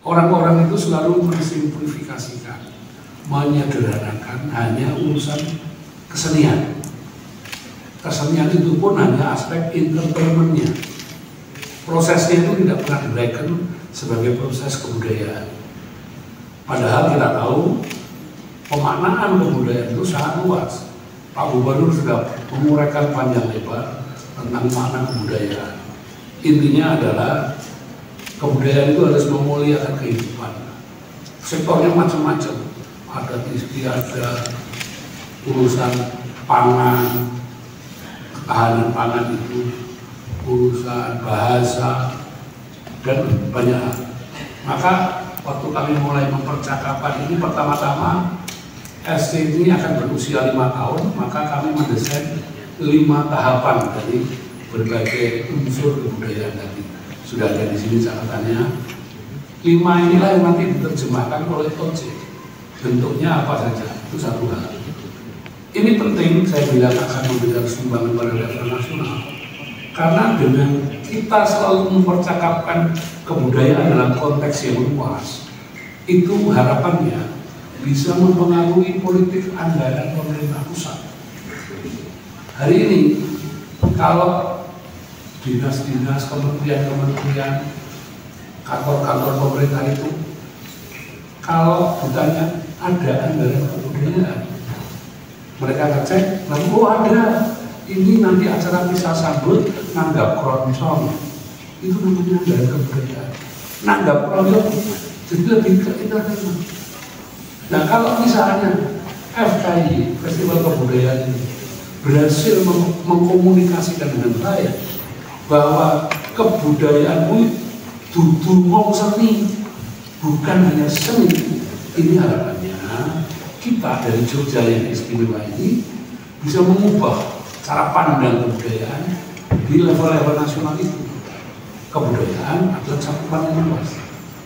Orang-orang itu selalu mensimplifikasikan, menyederhanakan hanya urusan kesenian. Kesenian itu pun hanya aspek entertainmentnya. Prosesnya itu tidak pernah direken sebagai proses kebudayaan. Padahal kita tahu pemaknaan kebudayaan itu sangat luas. Pak Gubernur sudah menguraikan panjang lebar tentang makna kebudayaan. Intinya adalah kebudayaan itu harus memuliakan kehidupan. Sektornya macam-macam. Ada istiadat, urusan pangan, ketahanan pangan itu, urusan bahasa, dan banyak hal. Maka waktu kami mulai mempercakapkan ini, pertama-tama SC ini akan berusia 5 tahun, maka kami mendesain 5 tahapan dari berbagai unsur kebudayaan tadi. Sudah ada di sini catatannya. 5 inilah yang nanti diterjemahkan oleh OJ. Bentuknya apa saja, itu satu hal. Ini penting, saya bilang akan memberikan sumbangan pada level nasional. Karena dengan kita selalu mempercakapkan kebudayaan dalam konteks yang luas, itu harapannya bisa mempengaruhi politik anggaran pemerintah pusat. Hari ini, kalau dinas-dinas, kementerian-kementerian, kantor-kantor pemerintah itu, kalau ditanya ada anggaran kebudayaan, mereka ngecek, lalu oh ada, ini nanti acara misal sambut nanggap keroncong, itu namanya anggaran kebudayaan. Nanggap keroncong jadi lebih ke entertainment. Nah kalau misalnya FKI, Festival Kebudayaan ini berhasil mengkomunikasikan dengan baik bahwa kebudayaan dudu wong seni, bukan hanya seni. Ini harapannya kita dari Jogja yang istimewa ini bisa mengubah cara pandang kebudayaan di level-level nasional itu. Kebudayaan adalah cakupan yang luas,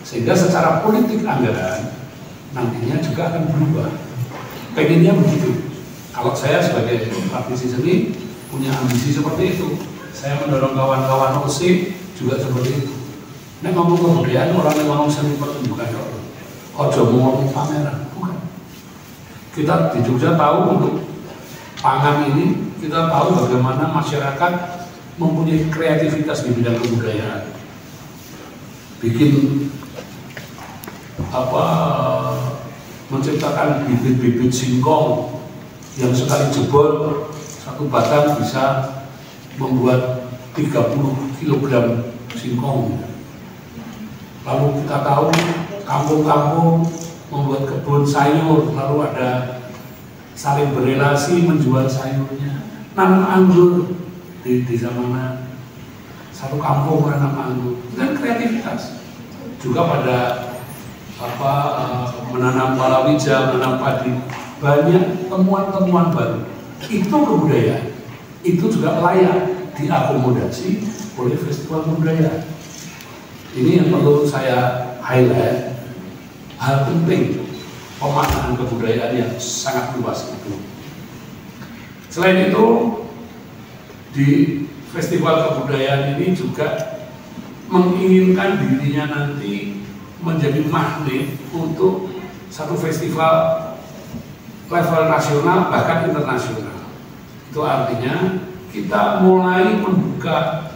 sehingga secara politik anggaran nantinya juga akan berubah. Pengennya begitu. Kalau saya sebagai praktisi seni punya ambisi seperti itu, saya mendorong kawan-kawan OC juga seperti itu. Nek ngomong kebudayaan, orang yang ngomong seni pertunjukan, ojo ngomong pameran, bukan. Kita di Jogja tahu untuk pangan ini, kita tahu bagaimana masyarakat mempunyai kreativitas di bidang kebudayaan. Bikin menciptakan bibit-bibit singkong yang sekali jebol satu batang bisa membuat 30 kg singkong. Lalu kita tahu kampung-kampung membuat kebun sayur, lalu ada saling berelasi menjual sayurnya. Nanam anggur di desa mana, satu kampung menanam anggur, dan kreativitas. Juga pada menanam palawija, menanam padi, banyak temuan-temuan baru. Itu kebudayaan. Itu juga layak diakomodasi oleh festival kebudayaan. Ini yang perlu saya highlight, hal penting pemaknaan kebudayaan yang sangat luas itu. Selain itu, di festival kebudayaan ini juga menginginkan dirinya nanti menjadi magnet untuk satu festival level nasional bahkan internasional. Itu artinya kita mulai membuka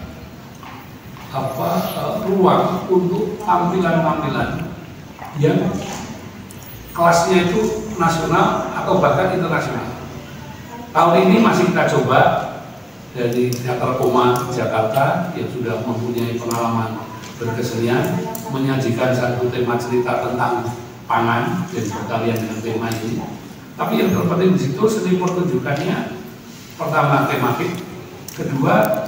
ruang untuk tampilan-tampilan yang kelasnya itu nasional atau bahkan internasional. Tahun ini masih kita coba dari Teater Koma Jakarta yang sudah mempunyai pengalaman berkesenian menyajikan satu tema cerita tentang pangan dan pertalian dengan tema ini. Tapi yang terpenting di situ seni pertunjukannya pertama tematik, kedua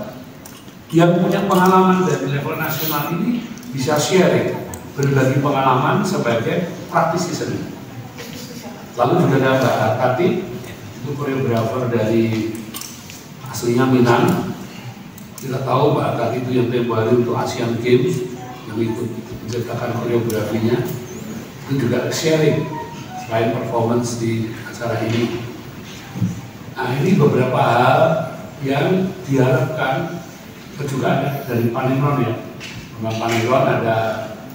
yang punya pengalaman dari level nasional ini bisa sharing, berbagi pengalaman sebagai praktisi seni. Lalu juga ada Mbak Arkati, itu koreografer dari aslinya Minang. Kita tahu Mbak Arkati itu yang tempoh hari untuk Asian Games yang ikut menciptakan koreografinya. Itu juga sharing selain performance di acara ini. Nah ini beberapa hal yang diharapkan juga ada dari Panenron ya. Memang Panenron ada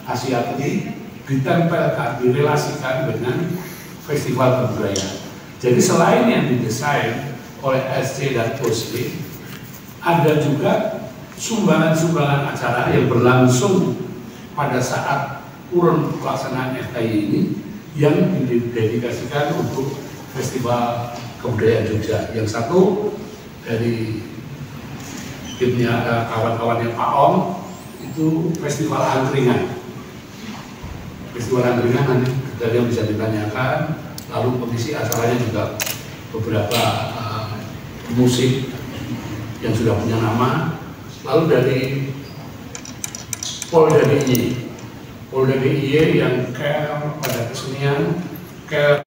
Asia Putih, ditempelkan, direlasikan dengan festival kebudayaan. Jadi selain yang didesain oleh SC dan OSC, ada juga sumbangan-sumbangan acara yang berlangsung pada saat urun pelaksanaan FKI ini yang didedikasikan untuk Festival Kebudayaan Jogja. Yang satu dari timnya kawan-kawannya Pak Om, itu Festival Angkringan. Festival Angkringan nanti dari yang bisa ditanyakan, lalu kondisi acaranya juga beberapa musik yang sudah punya nama. Lalu dari Polda DIY yang care pada kesenian, care